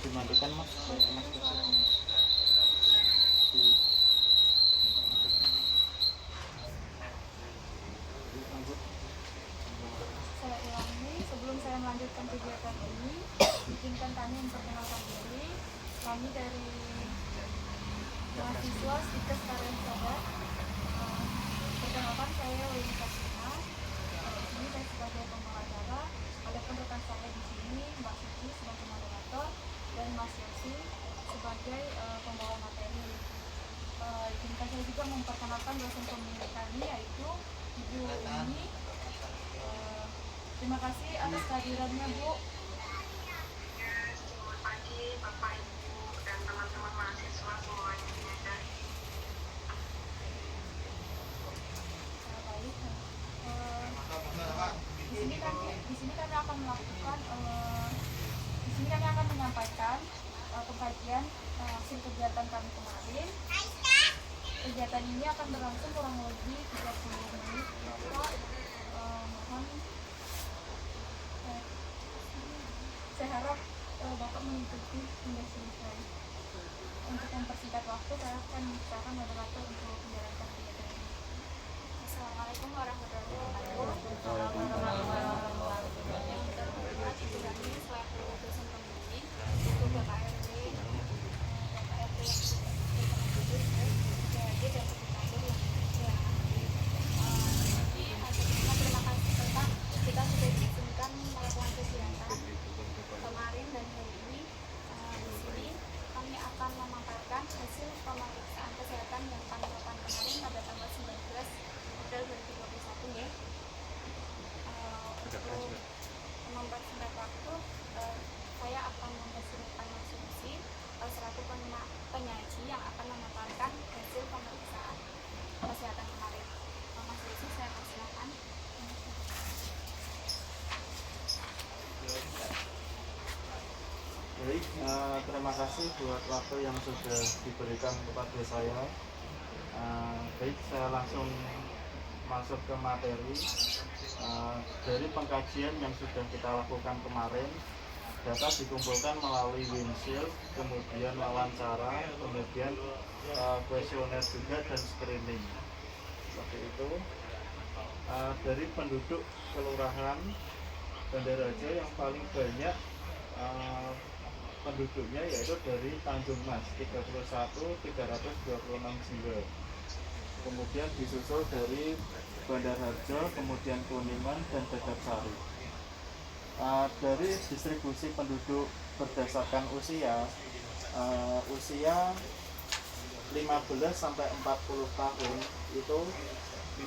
dimatikan mas, mas saya ulangi, sebelum saya melanjutkan kegiatan ini, izinkan kami memperkenalkan diri. Kami dari mahasiswa Stikes Karya Sahabat. Perkenalkan, saya Wini Kasima. Di sini saya sebagai pembawa acara. Adapun rekan saya di sini Mbak Suci sebagai moderator dan Mas Yosi sebagai pembawa materi. Izinkan saya juga memperkenalkan dosen pembimbing kami, yaitu Ibu Uni. Terima kasih atas kehadirannya, Bu. Selamat pagi Bapak Ibu dan teman-teman mahasiswa semuanya. Baik. Di sini kami akan melakukan di sini kami akan menyampaikan pengkajian hasil kegiatan kami kemarin. Kegiatan ini akan berlangsung kurang lebih 30 menit. Bapak mohon saya harap Bapak mengikuti hingga selesai. Untuk mempersingkat waktu, saya akan menceritakan moderator untuk menjalankan kegiatan ini. Assalamualaikum warahmatullahi wabarakatuh. Yang terhormat Ibu Rani selaku dosen pembimbing untuk Bapak RW, Bapak RW yang berkenan duduk, PRD dan Sekretaris yang ini terima kasih tentang kita sudah diizinkan melakukan kegiatan kemarin dan hari ini. Di sini kami akan memaparkan hasil pemeriksaan kesehatan yang kami lakukan kemarin pada tanggal 19 April 2021 ya. Untuk mempersingkat waktu, saya akan mempersilahkan Mas Susi selaku penyaji yang akan memaparkan hasil pemeriksaan kesehatan kemarin. Mas Susi, saya persilakan. Baik, terima kasih buat waktu yang sudah diberikan kepada saya. Baik, saya langsung masuk ke materi. Dari pengkajian yang sudah kita lakukan kemarin, data dikumpulkan melalui windshield, kemudian wawancara, kemudian kuesioner juga dan screening. Seperti itu. Dari penduduk kelurahan Bandaraja yang paling banyak penduduknya yaitu dari Tanjung Mas 31.326 jiwa. Kemudian disusul dari Bandar Harjo, kemudian Kuningan dan Tegarsari. Dari distribusi penduduk berdasarkan usia, usia 15 sampai 40 tahun itu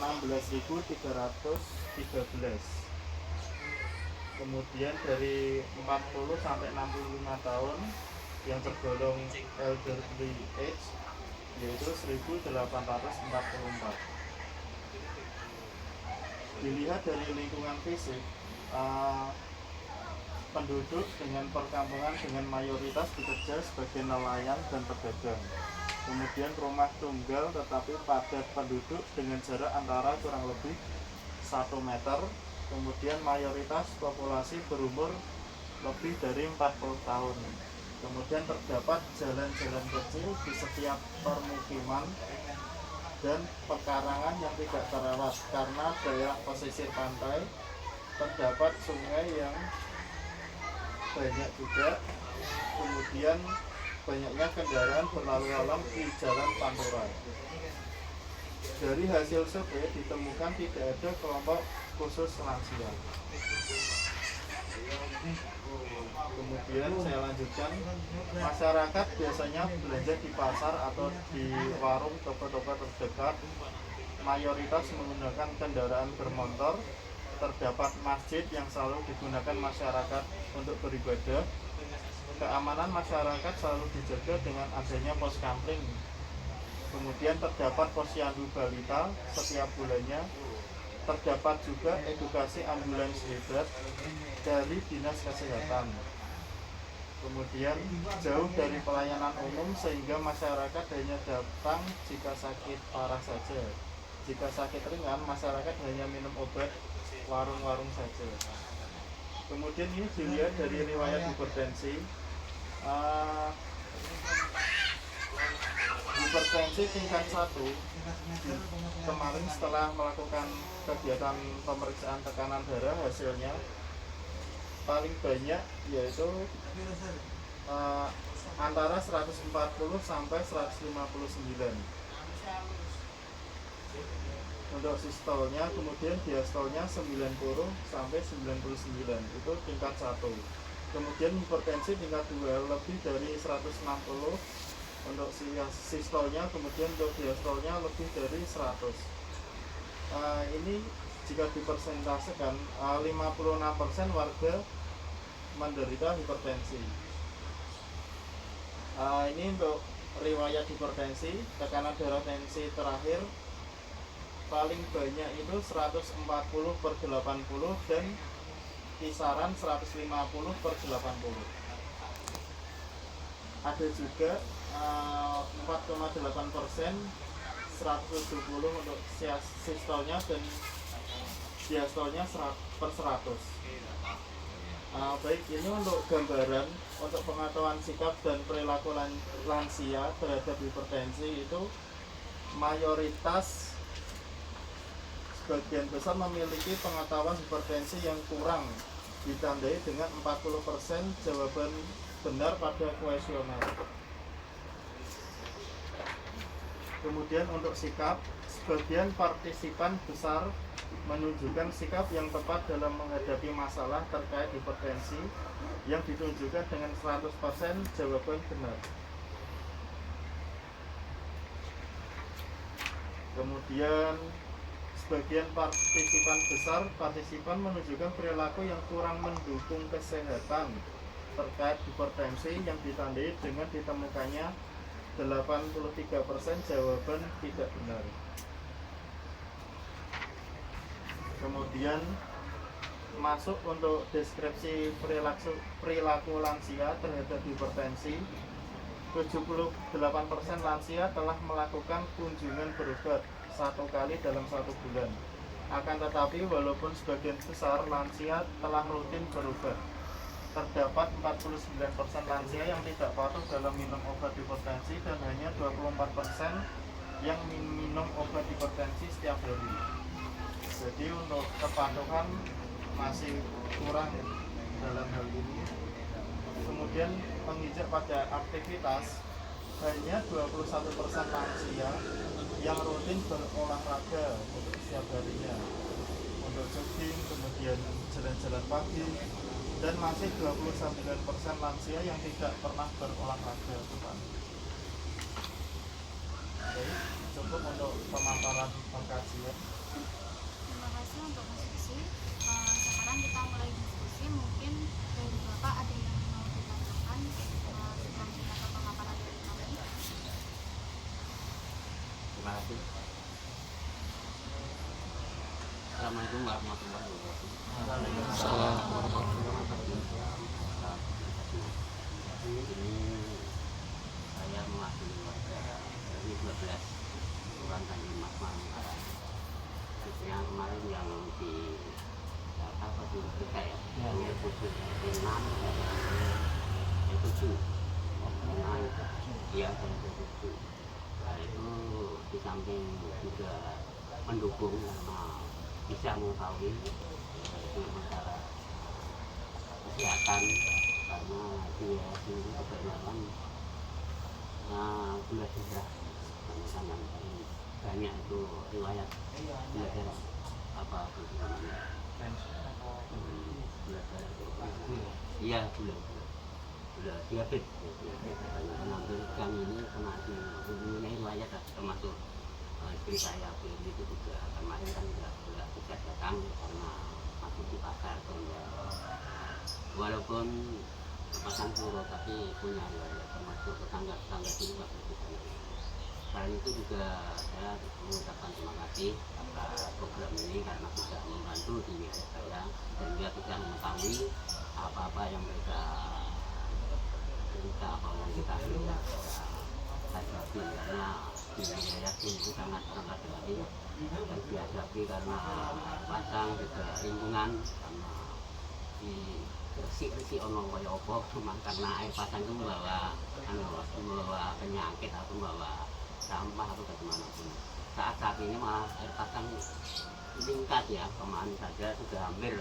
16.313. Kemudian dari 40 sampai 65 tahun yang tergolong elderly age yaitu 1.844. Dilihat dari lingkungan fisik, penduduk dengan perkampungan dengan mayoritas bekerja sebagai nelayan dan pedagang. Kemudian rumah tunggal tetapi padat penduduk dengan jarak antara kurang lebih 1 meter. Kemudian mayoritas populasi berumur lebih dari 40 tahun. Kemudian terdapat jalan-jalan kecil di setiap permukiman dan pekarangan yang tidak terawat karena daerah pesisir pantai. Terdapat sungai yang banyak juga. Kemudian banyaknya kendaraan berlalu lalang di jalan Pantura. Dari hasil survei ditemukan tidak ada kelompok khusus lansia. Kemudian saya lanjutkan, masyarakat biasanya belanja di pasar atau di warung toko-toko terdekat. Mayoritas menggunakan kendaraan bermotor. Terdapat masjid yang selalu digunakan masyarakat untuk beribadah. Keamanan masyarakat selalu dijaga dengan adanya pos kampling. Kemudian terdapat posyandu balita setiap bulannya. Terdapat juga edukasi ambulans hebat dari Dinas Kesehatan. Kemudian jauh dari pelayanan umum sehingga masyarakat hanya datang jika sakit parah saja. Jika sakit ringan, masyarakat hanya minum obat warung-warung saja. Kemudian ini dilihat dari riwayat hipertensi. Eh, hipertensi tingkat 1 kemarin setelah melakukan kegiatan pemeriksaan tekanan darah, hasilnya paling banyak yaitu antara 140 sampai 159 untuk sistolnya, kemudian diastolnya 90 sampai 99, itu tingkat 1. Kemudian hipertensi tingkat 2 lebih dari 160 untuk sistolnya, kemudian untuk diastolnya lebih dari 100. Ini jika dipersentasekan 56% warga menderita hipertensi. Ini untuk riwayat hipertensi, tekanan darah tensi terakhir paling banyak itu 140/80 dan kisaran 150/80. Ada juga 4,8% 170 untuk sistolnya dan diastolnya 100/100. Baik, ini untuk gambaran untuk pengetahuan sikap dan perilaku lansia terhadap hipertensi itu mayoritas sebagian besar memiliki pengetahuan hipertensi yang kurang, ditandai dengan 40% jawaban benar pada kuesioner. Kemudian untuk sikap, sebagian partisipan besar menunjukkan sikap yang tepat dalam menghadapi masalah terkait hipertensi yang ditunjukkan dengan 100% jawaban benar. Kemudian sebagian partisipan menunjukkan perilaku yang kurang mendukung kesehatan terkait hipertensi yang ditandai dengan ditemukannya 83% jawaban tidak benar. Kemudian masuk untuk deskripsi perilaku lansia terhadap hipertensi. 78% lansia telah melakukan kunjungan berobat 1 kali dalam 1 bulan. Akan tetapi walaupun sebagian besar lansia telah rutin berobat, terdapat 49% lansia yang tidak patuh dalam minum obat hipertensi dan hanya 24% yang minum obat hipertensi setiap hari. Jadi untuk kepatuhan masih kurang dalam hal ini. Kemudian menginjak pada aktivitas, hanya 21% lansia yang rutin berolahraga untuk setiap harinya, untuk jogging, kemudian jalan-jalan pagi, dan masih 29% lansia yang tidak pernah berolahraga. Oke, cukup untuk pemaparan pengkajian. Terima kasih untuk diskusi. Sekarang kita mulai diskusi. Mungkin dari Bapak ada yang mau ditanyakan sebelum kita ke pemaparan dari kami. Terima kasih. Assalamualaikum warahmatullahi wabarakatuh. Waalaikumsalam. Ini saya mewakili warga dari 12 Kelurahan Tanjung Mas Marmara. Yang kemarin yang di apa di kita ya, yang 7, 6, yang 7, iya dan 7. Nah itu di samping juga mendukung karena bisa mengetahui masalah kesehatan, karena dia sendiri kebanyakan gula darah, karena yang banyak itu riwayat gula darah apa itu namanya gula darah, iya gula diabetes. Hampir kami ini kena ini riwayat termasuk istri saya itu juga kemarin kan tidak bisa datang karena masih di pasar, walaupun pasang puro tapi punya riwayat termasuk tetangga juga berbeda. Selain itu juga saya mengucapkan terima kasih atas program ini karena sudah membantu di wilayah saya dan juga bisa mengetahui apa-apa yang mereka apa yang kita hadapi, karena di wilayah ini itu sangat sekali dan dihadapi karena pasang juga lingkungan, karena di resik ono kaya apa cuma karena air pasang itu membawa penyakit atau membawa sampah atau kemanapun. Saat ini malah air pasang meningkat ya, kemarin saja sudah hampir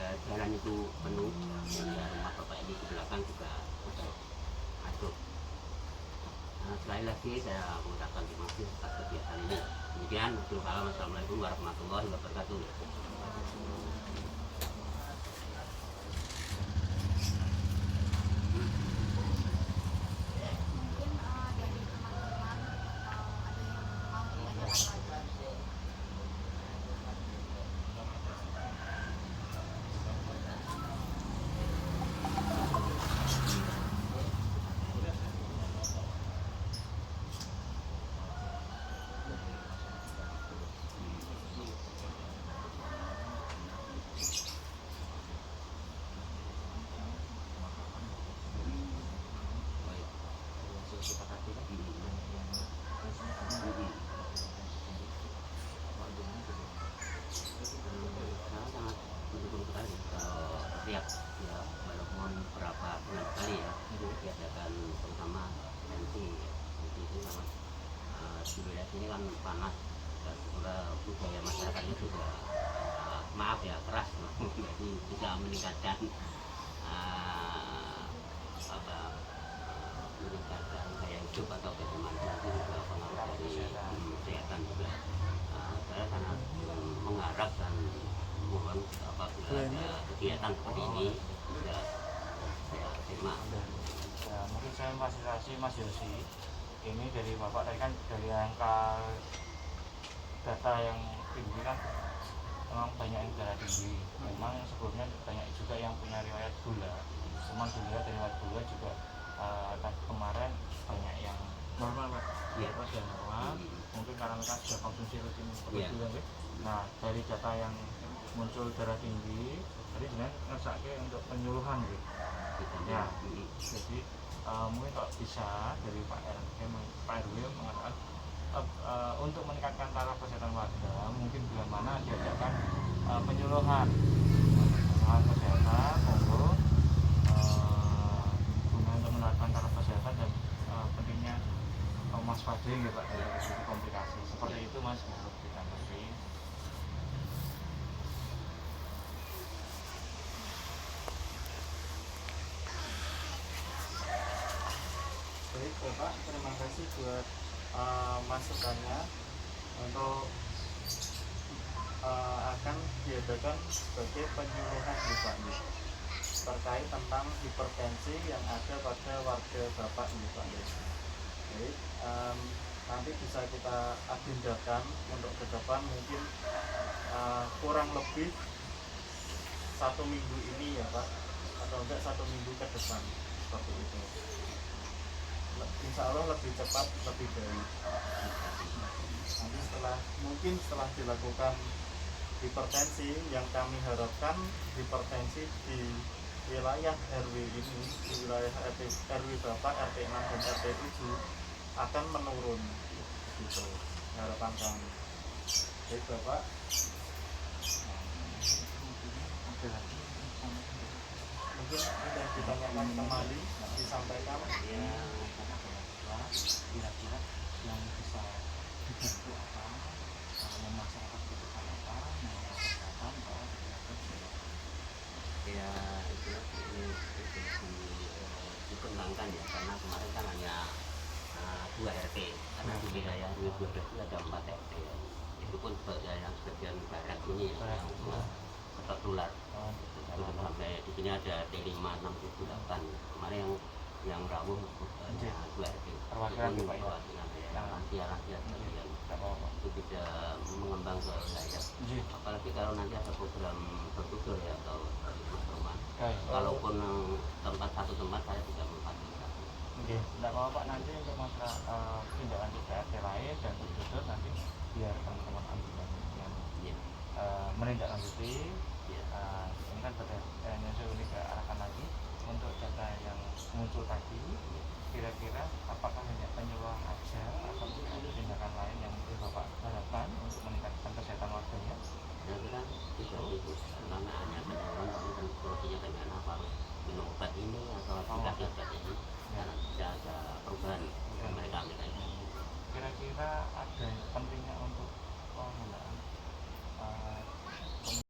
jalan itu penuh, sehingga rumah bapak ini di belakang juga sudah masuk. Sekali lagi saya mengucapkan terima kasih atas kegiatan ini. Demikian, Assalamualaikum warahmatullahi wabarakatuh. Mungkin dari teman-teman ada yang mau ditanyakan lagi. Saya sangat mendukung sekali kalau setiap ya walaupun berapa bulan sekali ya diadakan terutama nanti itu sangat di wilayah sini kan panas dan juga budaya masyarakatnya juga maaf ya keras jadi bisa meningkatkan meningkatkan gaya hidup atau bagaimana nanti juga pengaruh dari kesehatan juga. Saya sangat mengharap dan mohon apabila ada kegiatan seperti ini bisa saya terima. Ya, mungkin saya fasilitasi Mas Yosi. Ini dari Bapak tadi kan dari angka data yang tinggi kan memang banyak yang darah tinggi. Memang sebelumnya banyak juga yang punya riwayat gula. Cuman dilihat dari riwayat gula juga kemarin banyak yang normal Pak. Iya. Sudah normal. Mungkin karena mereka sudah konsumsi rutin seperti Iya. itu ya. Nah, dari data yang muncul darah tinggi, tadi sebenarnya ngersake untuk penyuluhan gitu. Ya, jadi mungkin kalau bisa dari Pak RW mengatakan untuk meningkatkan taraf kesehatan warga, mungkin bulan mana diadakan penyuluhan kesehatan, monggo guna untuk menerapkan taraf kesehatan dan pentingnya waspada ya Pak dari sisi komplikasi. Seperti itu Mas, menurut kita nanti. Baik Bapak, terima kasih buat masukannya untuk akan diadakan sebagai penyuluhan nih Pak nih, terkait tentang hipertensi yang ada pada warga Bapak nih Pak nih. Baik, nanti bisa kita agendakan untuk ke depan mungkin kurang lebih 1 minggu ini ya Pak, atau enggak 1 minggu ke depan seperti itu. Insya Allah lebih cepat, lebih baik. Nanti setelah dilakukan hipertensi, yang kami harapkan hipertensi di wilayah RW ini, di wilayah RW Bapak, RT 6 dan RT 7 akan menurun gitu, harapan kami. Baik Bapak, mungkin sudah ditanyakan kembali, disampaikan. Ya, kira-kira yang bisa dibantu apa, yang masyarakat butuhkan apa, mengenai kesehatan atau Ya itu dikembangkan ya, karena kemarin kan hanya 2 RT, karena di wilayah RW 12 itu ada 4 RT ya. Itu pun yang sebagian barat ini ya, yang tertular. Itu sampai di sini ada RT 5, 6, 7, 8. Kemarin yang rawuh hanya 2 RT. Perwakilan Itu Pak ya? perwakilan ya, lansia sebagian. Itu bisa mengembang ke wilayah. Apalagi kalau nanti ada program bertutur ya atau dari rumah. Kalaupun satu tempat saya bisa memfasilitasi. Oke, tidak apa-apa Pak, nanti untuk masalah tindak lanjut ke RT lain dan bertutur nanti biar teman-teman ambulan yang Iya. menindaklanjuti. Iya. Ini kan pertanyaannya saya ini ke arahkan lagi untuk data yang muncul tadi, kira-kira apakah hanya penyuluhan aja